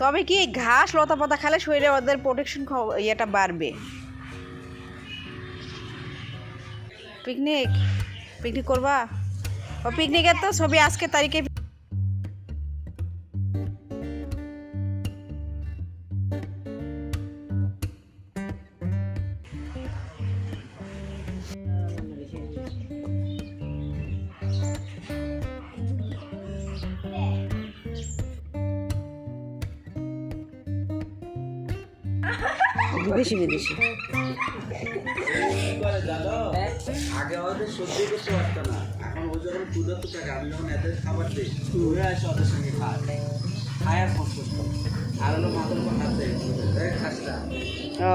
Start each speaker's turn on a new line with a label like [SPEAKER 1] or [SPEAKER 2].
[SPEAKER 1] তবে কি ঘাস লতা পাতা খেলে শরীরে ওদের প্রোটেকশন ইয়েটা বাড়বে। পিকনিক পিকনিক করবা? ও পিকনিকের তো ছবি আজকে তারিখে বিদেশি বিদেশি
[SPEAKER 2] আগে ওদের সহ্য করতে পারতো না, এখন ও যখন ক্ষুধার্ত থাকে আমি যখন এদের খাবার দিই ওরা এসে ওদের সঙ্গে খায় আর ফোস আর হলো মাথার উপর হাত দেয় খাসটা।
[SPEAKER 1] ও